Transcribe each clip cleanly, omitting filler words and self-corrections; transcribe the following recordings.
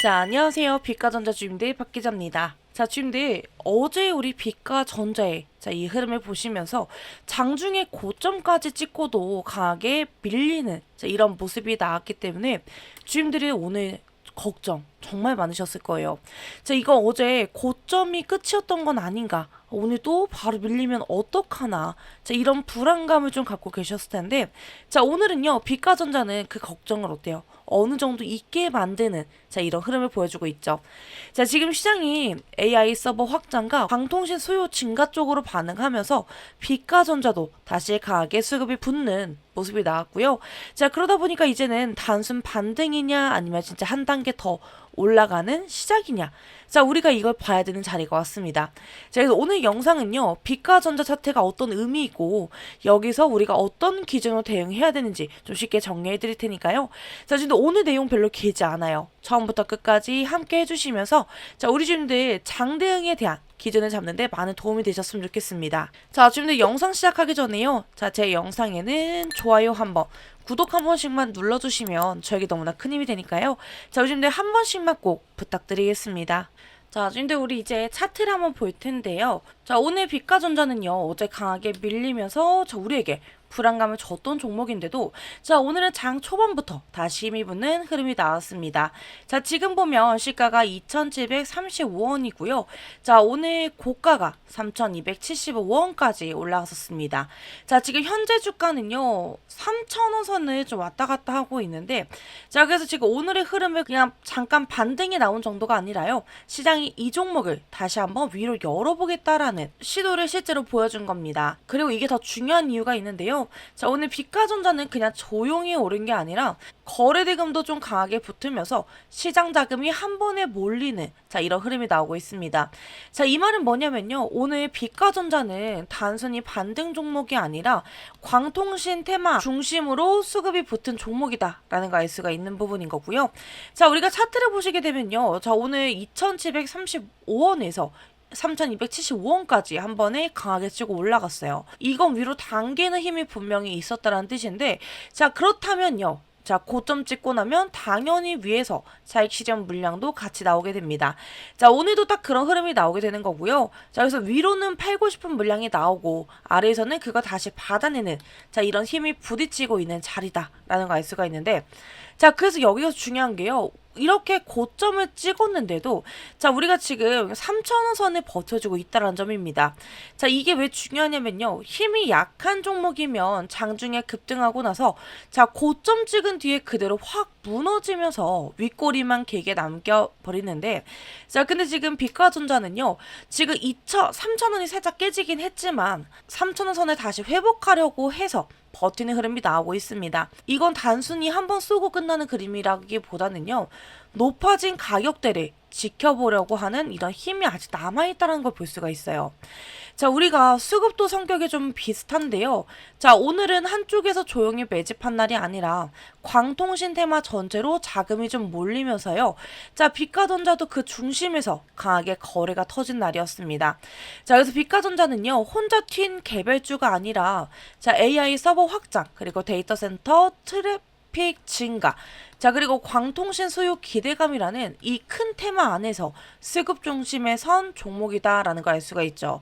자, 안녕하세요. 빛과전자 주임들 박기자입니다. 자, 주임들, 어제 우리 빛과전자의 이 흐름을 보시면서 장중에 고점까지 찍고도 강하게 밀리는 이런 모습이 나왔기 때문에 주임들이 오늘 걱정 정말 많으셨을 거예요. 자, 이거 어제 고점이 끝이었던 건 아닌가? 오늘 또 바로 밀리면 어떡하나? 자, 이런 불안감을 좀 갖고 계셨을 텐데, 자, 오늘은요, 빛과전자는 그 걱정을 어때요? 어느 정도 있게 만드는 이런 흐름을 보여주고 있죠. 자, 지금 시장이 AI 서버 확장과 광통신 수요 증가 쪽으로 반응하면서 빛과전자도 다시 강하게 수급이 붙는 모습이 나왔고요. 자, 그러다 보니까 이제는 단순 반등이냐 아니면 진짜 한 단계 더 올라가는 시작이냐. 자, 우리가 이걸 봐야 되는 자리가 왔습니다. 자, 그래서 오늘 영상은요, 빛과전자 차트가 어떤 의미이고 여기서 우리가 어떤 기준으로 대응해야 되는지 좀 쉽게 정리해 드릴 테니까요. 자, 지금 오늘 내용 별로 길지 않아요. 처음부터 끝까지 함께 해주시면서 자, 우리 주님들 장 대응에 대한 기준을 잡는데 많은 도움이 되셨으면 좋겠습니다. 자, 주님들 영상 시작하기 전에요. 자, 제 영상에는 좋아요 한번, 구독 한 번씩만 눌러주시면 저에게 너무나 큰 힘이 되니까요. 자, 요즘들 한 번씩만 꼭 부탁드리겠습니다. 자, 근데 우리 이제 차트를 한번 볼 텐데요. 자, 오늘 빛과전자는요, 어제 강하게 밀리면서 우리에게 불안감을 줬던 종목인데도 자, 오늘은 장 초반부터 다시 힘이 붙는 흐름이 나왔습니다. 자, 지금 보면 시가가 2,735원이고요. 자, 오늘 고가가 3,275원까지 올라갔었습니다. 자, 지금 현재 주가는요, 3,000원 선을 좀 왔다 갔다 하고 있는데, 자, 그래서 지금 오늘의 흐름을 그냥 잠깐 반등이 나온 정도가 아니라요, 시장이 이 종목을 다시 한번 위로 열어보겠다라는 시도를 실제로 보여준 겁니다. 그리고 이게 더 중요한 이유가 있는데요. 자, 오늘 빛과전자는 그냥 조용히 오른 게 아니라 거래대금도 좀 강하게 붙으면서 시장 자금이 한 번에 몰리는 이런 흐름이 나오고 있습니다. 자, 이 말은 뭐냐면요, 오늘 빛과전자는 단순히 반등 종목이 아니라 광통신 테마 중심으로 수급이 붙은 종목이다라는 거 알 수가 있는 부분인 거고요. 자, 우리가 차트를 보시게 되면요, 자, 오늘 2,735원에서 3,275원까지 한 번에 강하게 치고 올라갔어요. 이건 위로 당기는 힘이 분명히 있었다는 뜻인데, 자, 그렇다면요, 자, 고점 찍고 나면 당연히 위에서 차익 실현 물량도 같이 나오게 됩니다. 자, 오늘도 딱 그런 흐름이 나오게 되는 거고요. 자, 그래서 위로는 팔고 싶은 물량이 나오고 아래에서는 그거 다시 받아내는 이런 힘이 부딪히고 있는 자리다라는 거 알 수가 있는데, 자, 그래서 여기서 중요한 게요, 이렇게 고점을 찍었는데도 자, 우리가 지금 3,000원 선을 버텨주고 있다는 점입니다. 자, 이게 왜 중요하냐면요, 힘이 약한 종목이면 장중에 급등하고 나서 자, 고점 찍은 뒤에 그대로 확 무너지면서 윗꼬리만 길게 남겨버리는데, 자, 근데 지금 빛과전자는요, 지금 3,000원이 살짝 깨지긴 했지만 3,000원 선을 다시 회복하려고 해서 버티는 흐름이 나오고 있습니다. 이건 단순히 한번 쏘고 끝나는 그림이라기보다는요, 높아진 가격대를 지켜보려고 하는 이런 힘이 아직 남아있다는 걸 볼 수가 있어요. 자, 우리가 수급도 성격이 좀 비슷한데요. 자, 오늘은 한쪽에서 조용히 매집한 날이 아니라 광통신 테마 전체로 자금이 좀 몰리면서요, 자, 빛과전자도 그 중심에서 강하게 거래가 터진 날이었습니다. 자, 그래서 빛과전자는요, 혼자 튄 개별주가 아니라 자, AI 서버 확장, 그리고 데이터 센터 트래픽 증가, 자, 그리고 광통신 수요 기대감이라는 이 큰 테마 안에서 수급 중심에 선 종목이다라는 걸 알 수가 있죠.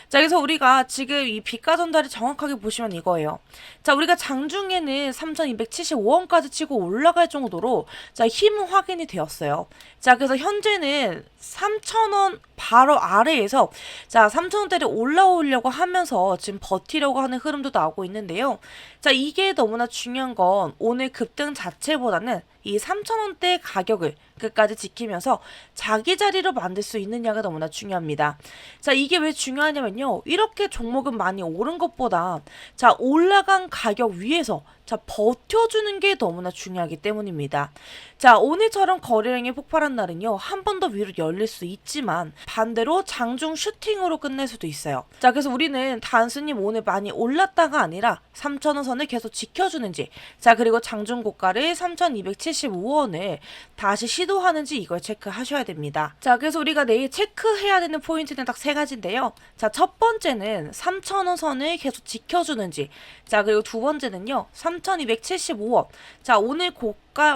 자, 그래서 우리가 지금 이 빛과전자를 정확하게 보시면 이거예요. 자, 우리가 장중에는 3,275원까지 치고 올라갈 정도로 자, 힘 확인이 되었어요. 자, 그래서 현재는 3,000원 바로 아래에서 자, 3,000원대를 올라오려고 하면서 지금 버티려고 하는 흐름도 나오고 있는데요. 자, 이게 너무나 중요한 건 오늘 급등 자체보다는 이 3,000원대 가격을 끝까지 지키면서 자기 자리로 만들 수 있느냐가 너무나 중요합니다. 자, 이게 왜 중요하냐면요, 이렇게 종목은 많이 오른 것보다 자, 올라간 가격 위에서 자, 버텨주는 게 너무나 중요하기 때문입니다. 자, 오늘처럼 거래량이 폭발한 날은요, 한 번 더 위로 열릴 수 있지만 반대로 장중 슈팅으로 끝낼 수도 있어요. 자, 그래서 우리는 단순히 오늘 많이 올랐다가 아니라 3,000원 선을 계속 지켜주는지, 자, 그리고 장중 고가를 3,270 3,275원을 다시 시도하는지 이걸 체크하셔야 됩니다. 자, 그래서 우리가 내일 체크해야 되는 포인트는 딱 세 가지인데요. 자, 첫 번째는 3,000원 선을 계속 지켜주는지. 자, 그리고 두 번째는요, 3,275원. 자, 오늘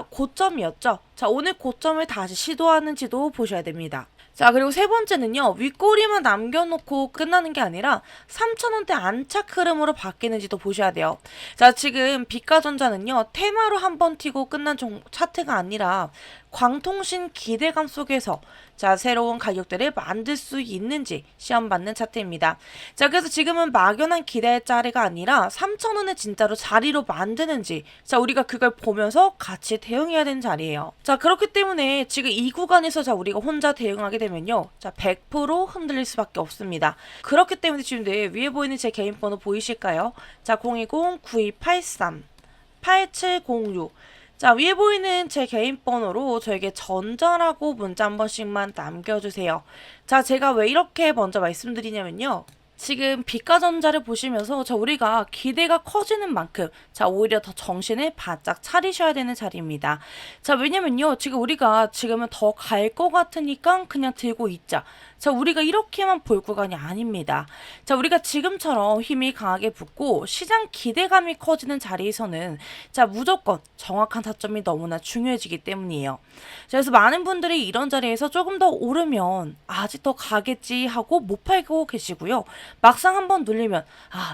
고점이었죠. 자, 오늘 고점을 다시 시도하는지도 보셔야 됩니다. 자, 그리고 세 번째는요, 윗꼬리만 남겨놓고 끝나는 게 아니라 3,000원대 안착 흐름으로 바뀌는지도 보셔야 돼요. 자, 지금 비가전자는요, 테마로 한번 튀고 끝난 차트가 아니라 광통신 기대감 속에서 자, 새로운 가격대를 만들 수 있는지 시험받는 차트입니다. 자, 그래서 지금은 막연한 기대의 자리가 아니라 3,000원을 진짜로 자리로 만드는지, 자, 우리가 그걸 보면서 같이 대응해야 되는 자리예요. 자, 그렇기 때문에 지금 이 구간에서 자, 우리가 혼자 대응하게 되면요, 자, 100% 흔들릴 수밖에 없습니다. 그렇기 때문에 지금 위에 보이는 제 개인 번호 보이실까요? 자, 010-9283-8706. 자, 위에 보이는 제 개인 번호로 저에게 전자라고 문자 한 번씩만 남겨주세요. 자, 제가 왜 이렇게 먼저 말씀드리냐면요. 지금 비가전자를 보시면서 자, 우리가 기대가 커지는 만큼 자, 오히려 더 정신을 바짝 차리셔야 되는 자리입니다. 자, 왜냐면요, 지금 우리가 지금은 더 갈 것 같으니까 그냥 들고 있자. 자, 우리가 이렇게만 볼 구간이 아닙니다. 자, 우리가 지금처럼 힘이 강하게 붙고 시장 기대감이 커지는 자리에서는 자, 무조건 정확한 타점이 너무나 중요해지기 때문이에요. 자, 그래서 많은 분들이 이런 자리에서 조금 더 오르면 아직 더 가겠지 하고 못 팔고 계시고요. 막상 한번 눌리면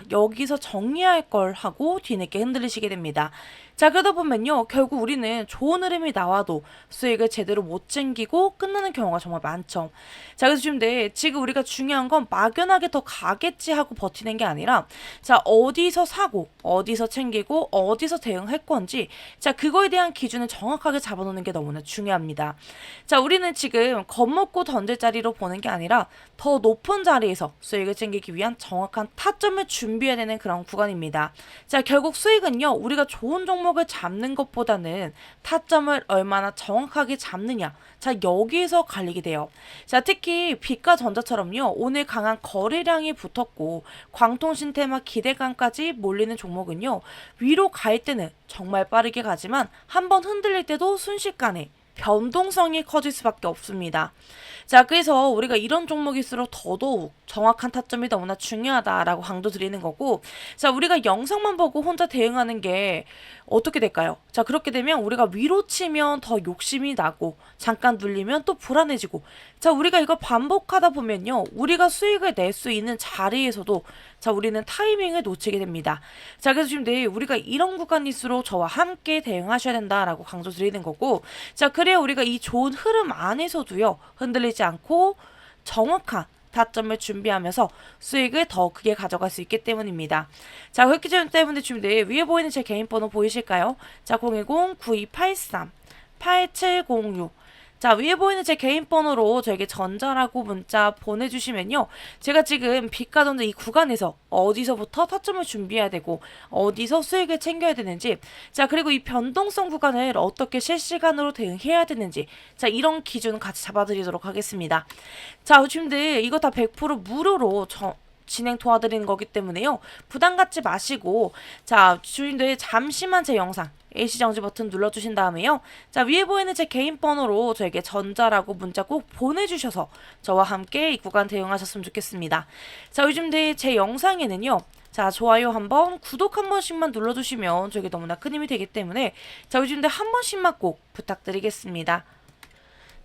여기서 정리할 걸 하고 뒤늦게 흔들리시게 됩니다. 자, 그러다 보면요, 결국 우리는 좋은 흐름이 나와도 수익을 제대로 못 챙기고 끝나는 경우가 정말 많죠. 자, 그래서 지금 우리가 중요한 건 막연하게 더 가겠지 하고 버티는 게 아니라 자, 어디서 사고 어디서 챙기고 어디서 대응할 건지, 자, 그거에 대한 기준을 정확하게 잡아놓는 게 너무나 중요합니다. 자, 우리는 지금 겁먹고 던질 자리로 보는 게 아니라 더 높은 자리에서 수익을 챙기기 위한 정확한 타점을 준비해야 되는 그런 구간입니다. 자, 결국 수익은요, 우리가 좋은 종목을 잡는 것보다는 타점을 얼마나 정확하게 잡느냐, 자, 여기에서 갈리게 돼요. 자, 특히 비가전자처럼요, 오늘 강한 거래량이 붙었고 광통신 테마 기대감까지 몰리는 종목은요, 위로 갈 때는 정말 빠르게 가지만 한번 흔들릴 때도 순식간에 변동성이 커질 수밖에 없습니다. 자, 그래서 우리가 이런 종목일수록 더더욱 정확한 타점이 너무나 중요하다라고 강조 드리는 거고, 자, 우리가 영상만 보고 혼자 대응하는 게 어떻게 될까요? 자, 그렇게 되면 우리가 위로 치면 더 욕심이 나고 잠깐 눌리면 또 불안해지고, 자, 우리가 이걸 반복하다 보면요, 우리가 수익을 낼 수 있는 자리에서도 자, 우리는 타이밍을 놓치게 됩니다. 자, 그래서 지금 우리가 이런 구간일수록 저와 함께 대응하셔야 된다라고 강조 드리는 거고, 자, 그래야 우리가 이 좋은 흐름 안에서도요, 흔들리지 않고 정확한 타점을 준비하면서 수익을 더 크게 가져갈 수 있기 때문입니다. 자, 그렇기 때문에 지금 위에 보이는 제 개인 번호 보이실까요? 자, 010-9283-8706. 자, 위에 보이는 제 개인 번호로 저에게 전자라고 문자 보내주시면요, 제가 지금 비가전자 이 구간에서 어디서부터 타점을 준비해야 되고 어디서 수익을 챙겨야 되는지, 자, 그리고 이 변동성 구간을 어떻게 실시간으로 대응해야 되는지, 자, 이런 기준 같이 잡아드리도록 하겠습니다. 자, 지금 이거 다 100% 무료로 진행 도와드리는 거기 때문에요, 부담 갖지 마시고, 자, 주인들 잠시만 제 영상 일시정지 버튼 눌러주신 다음에요, 자, 위에 보이는 제 개인 번호로 저에게 전자라고 문자 꼭 보내주셔서 저와 함께 이 구간 대응하셨으면 좋겠습니다. 자, 요즘 제 영상에는요, 자, 좋아요 한번, 구독 한 번씩만 눌러주시면 저에게 너무나 큰 힘이 되기 때문에 자, 요즘 한 번씩만 꼭 부탁드리겠습니다.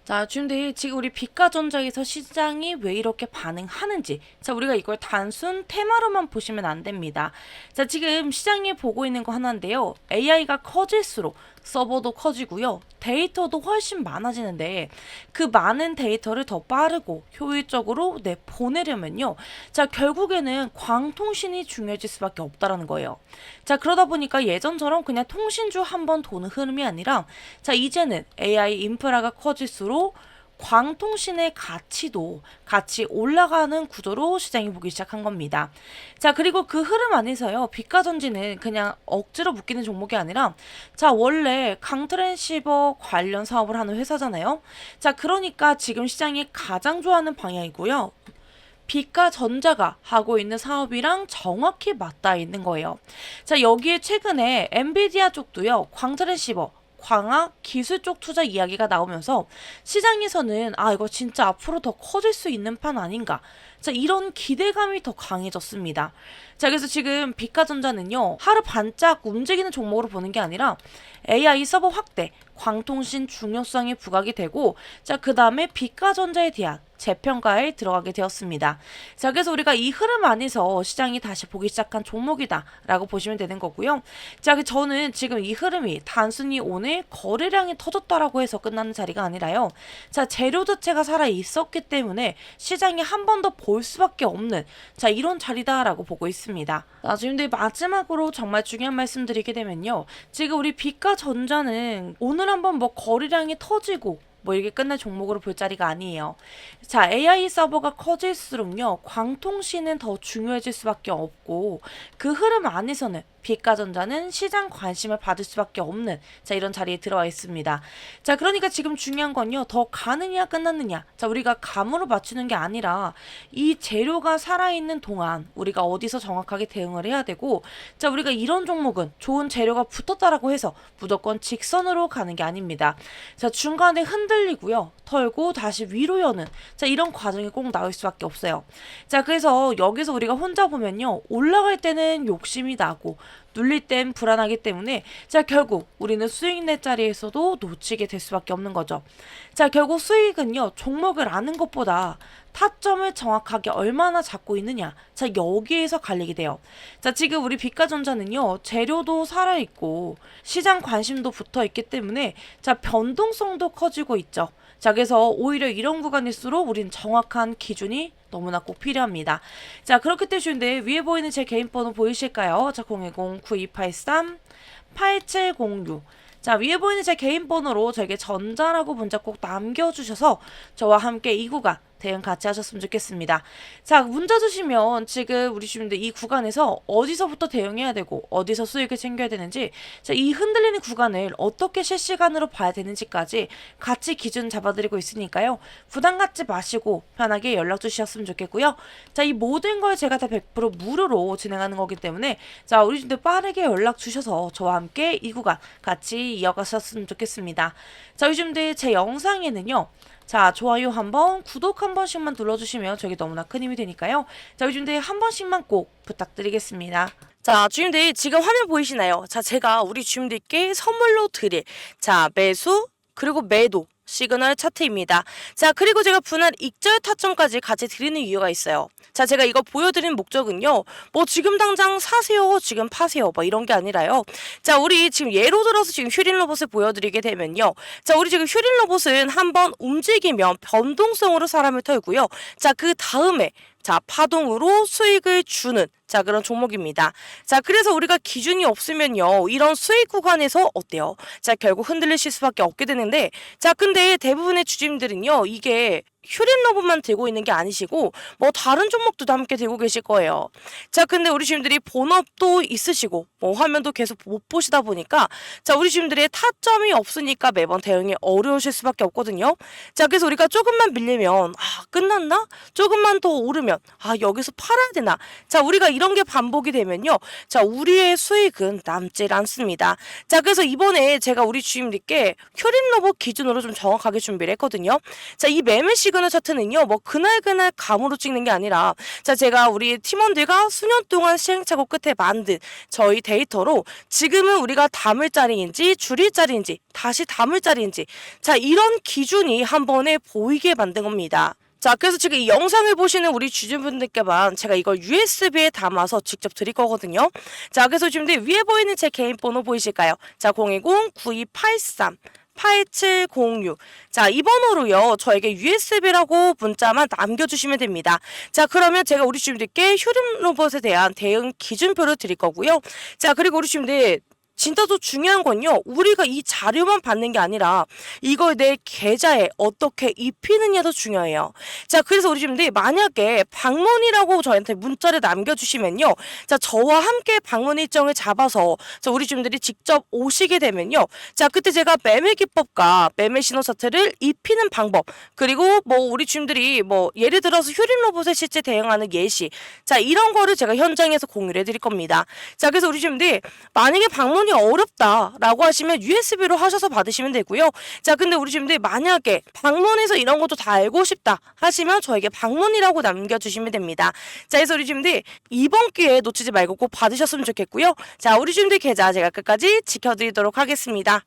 자, 지금 우리 비가전자에서 시장이 왜 이렇게 반응하는지, 자, 우리가 이걸 단순 테마로만 보시면 안 됩니다. 자, 지금 시장이 보고 있는 거 하나인데요, AI가 커질수록 서버도 커지고요, 데이터도 훨씬 많아지는데 그 많은 데이터를 더 빠르고 효율적으로 보내려면요, 자, 결국에는 광통신이 중요해질 수밖에 없다라는 거예요. 자, 그러다 보니까 예전처럼 그냥 통신주 한 번 도는 흐름이 아니라 자, 이제는 AI 인프라가 커질수록 광통신의 가치도 같이 올라가는 구조로 시장이 보기 시작한 겁니다. 자, 그리고 그 흐름 안에서요, 비가전지는 그냥 억지로 묶이는 종목이 아니라 자, 원래 강트랜시버 관련 사업을 하는 회사잖아요. 자, 그러니까 지금 시장이 가장 좋아하는 방향이고요, 비가전자가 하고 있는 사업이랑 정확히 맞닿아 있는 거예요. 자, 여기에 최근에 엔비디아 쪽도요, 광트랜시버 광학, 기술 쪽 투자 이야기가 나오면서 시장에서는 이거 진짜 앞으로 더 커질 수 있는 판 아닌가. 자, 이런 기대감이 더 강해졌습니다. 자, 그래서 지금 비가전자는요, 하루 반짝 움직이는 종목으로 보는 게 아니라 AI 서버 확대, 광통신 중요성이 부각이 되고, 자, 그 다음에 비가전자에 대한 재평가에 들어가게 되었습니다. 자, 그래서 우리가 이 흐름 안에서 시장이 다시 보기 시작한 종목이다라고 보시면 되는 거고요. 자, 저는 지금 이 흐름이 단순히 오늘 거래량이 터졌다라고 해서 끝나는 자리가 아니라요. 자, 재료 자체가 살아 있었기 때문에 시장이 한 번 더 볼 수밖에 없는 이런 자리다라고 보고 있습니다. 지금 마지막으로 정말 중요한 말씀 드리게 되면요. 지금 우리 비가전자는 오늘 한번 거래량이 터지고 이게 끝날 종목으로 볼 자리가 아니에요. 자, AI 서버가 커질수록요, 광통신은 더 중요해질 수밖에 없고, 그 흐름 안에서는 비가전자는 시장 관심을 받을 수밖에 없는 이런 자리에 들어와 있습니다. 자, 그러니까 지금 중요한 건요, 더 가느냐 끝났느냐. 자, 우리가 감으로 맞추는 게 아니라 이 재료가 살아있는 동안 우리가 어디서 정확하게 대응을 해야 되고, 자, 우리가 이런 종목은 좋은 재료가 붙었다라고 해서 무조건 직선으로 가는 게 아닙니다. 자, 중간에 흔들리고요, 털고 다시 위로 여는 이런 과정이 꼭 나올 수밖에 없어요. 자, 그래서 여기서 우리가 혼자 보면요, 올라갈 때는 욕심이 나고 눌릴 땐 불안하기 때문에 자, 결국 우리는 수익 낼 자리에서도 놓치게 될 수밖에 없는 거죠. 자, 결국 수익은요, 종목을 아는 것보다 타점을 정확하게 얼마나 잡고 있느냐, 자, 여기에서 갈리게 돼요. 자, 지금 우리 비가전자는요, 재료도 살아있고 시장 관심도 붙어있기 때문에 자, 변동성도 커지고 있죠. 자, 그래서 오히려 이런 구간일수록 우린 정확한 기준이 너무나 꼭 필요합니다. 자, 그렇기 때문에 위에 보이는 제 개인 번호 보이실까요? 자, 010-9283-8706. 자, 위에 보이는 제 개인 번호로 저에게 전자라고 문자 꼭 남겨주셔서 저와 함께 이 구간 대응 같이 하셨으면 좋겠습니다. 자, 문자 주시면 지금 우리 주민들 이 구간에서 어디서부터 대응해야 되고 어디서 수익을 챙겨야 되는지, 자, 이 흔들리는 구간을 어떻게 실시간으로 봐야 되는지까지 같이 기준 잡아드리고 있으니까요. 부담 갖지 마시고 편하게 연락 주셨으면 좋겠고요. 자, 이 모든 걸 제가 다 100% 무료로 진행하는 거기 때문에 자, 우리 주민들 빠르게 연락 주셔서 저와 함께 이 구간 같이 이어가셨으면 좋겠습니다. 자, 요즘들 제 영상에는요, 자, 좋아요 한번, 구독 한 번씩만 눌러주시면 저에게 너무나 큰 힘이 되니까요. 자, 요즘들 한 번씩만 꼭 부탁드리겠습니다. 자, 주임들 지금 화면 보이시나요? 자, 제가 우리 주임들께 선물로 드릴 매수 그리고 매도 시그널 차트입니다. 자, 그리고 제가 분할 익절 타점까지 같이 드리는 이유가 있어요. 자, 제가 이거 보여드린 목적은요, 지금 당장 사세요, 지금 파세요, 이런 게 아니라요. 자, 우리 지금 예로 들어서 지금 휴린 로봇을 보여드리게 되면요. 자, 우리 지금 휴린 로봇은 한번 움직이면 변동성으로 사람을 털고요. 자, 그 다음에 파동으로 수익을 주는 그런 종목입니다. 자, 그래서 우리가 기준이 없으면요, 이런 수익 구간에서 어때요? 자, 결국 흔들리실 수밖에 없게 되는데, 자, 근데 대부분의 주주님들은요, 이게 휴린 로봇만 들고 있는 게 아니시고 다른 종목도 함께 들고 계실 거예요. 자, 근데 우리 주주님들이 본업도 있으시고 화면도 계속 못 보시다 보니까 자, 우리 주주님들의 타점이 없으니까 매번 대응이 어려우실 수밖에 없거든요. 자, 그래서 우리가 조금만 밀리면 끝났나? 조금만 더 오르면 여기서 팔아야 되나? 자, 우리가 이런 게 반복이 되면요, 자, 우리의 수익은 남질 않습니다. 자, 그래서 이번에 제가 우리 주주님들께 휴린 로봇 기준으로 좀 정확하게 준비를 했거든요. 자, 이 매매 시그널 차트는요, 그날 감으로 찍는 게 아니라 자, 제가 우리 팀원들과 수년 동안 시행착오 끝에 만든 저희 데이터로 지금은 우리가 담을 자리인지 줄일 자리인지 다시 담을 자리인지 자, 이런 기준이 한 번에 보이게 만든 겁니다. 자, 그래서 지금 이 영상을 보시는 우리 주주분들께만 제가 이걸 USB에 담아서 직접 드릴 거거든요. 자, 그래서 지금 위에 보이는 제 개인 번호 보이실까요? 자, 010-9283 8706. 자, 이 번호로요, 저에게 USB라고 문자만 남겨주시면 됩니다. 자, 그러면 제가 우리 주민들께 휴림 로봇에 대한 대응 기준표를 드릴 거고요. 자, 그리고 우리 주민들 진짜 더 중요한 건요, 우리가 이 자료만 받는 게 아니라 이걸 내 계좌에 어떻게 입히느냐도 중요해요. 자, 그래서 우리 주민들이 만약에 방문이라고 저한테 문자를 남겨주시면요, 자, 저와 함께 방문 일정을 잡아서 자, 우리 주민들이 직접 오시게 되면요, 자, 그때 제가 매매 기법과 매매 신호 차트를 입히는 방법, 그리고 우리 주민들이 예를 들어서 휴림 로봇에 실제 대응하는 예시, 자, 이런 거를 제가 현장에서 공유를 해드릴 겁니다. 자, 그래서 우리 주민들이 만약에 방문 방문이 어렵다라고 하시면 USB로 하셔서 받으시면 되고요. 자, 근데 우리 주임들 만약에 방문해서 이런 것도 다 알고 싶다 하시면 저에게 방문이라고 남겨주시면 됩니다. 자, 그래서 우리 주임들 이번 기회에 놓치지 말고 꼭 받으셨으면 좋겠고요. 자, 우리 주임들 계좌 제가 끝까지 지켜드리도록 하겠습니다.